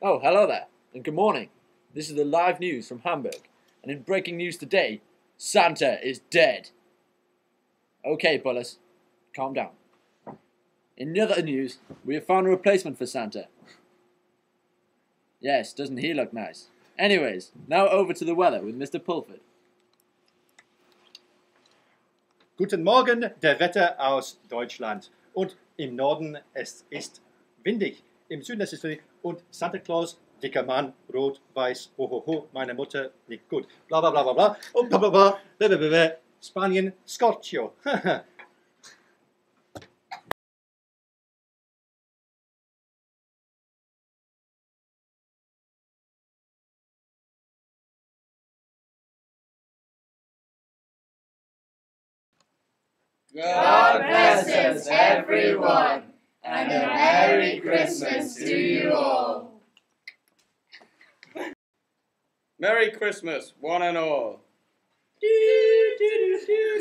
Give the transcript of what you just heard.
Oh, hello there, and good morning. This is the live news from Hamburg, and in breaking news today, Santa is dead. Okay, Bullis, calm down. In other news, we have found a replacement for Santa. Yes, doesn't he look nice? Anyways, now over to the weather with Mr. Pulford. Guten Morgen, der Wetter aus Deutschland. Und im Norden es ist windig, im Süden es ist windig und Santa Claus, dicker Mann, rot, weiß, hohoho, meine Mutter nicht gut, bla bla bla bla bla, und bla bla bla, bla bla bla, Spanien, Scorchio. God bless us, everyone, and a Merry Christmas to you all. Merry Christmas, one and all. Do, do, do, do.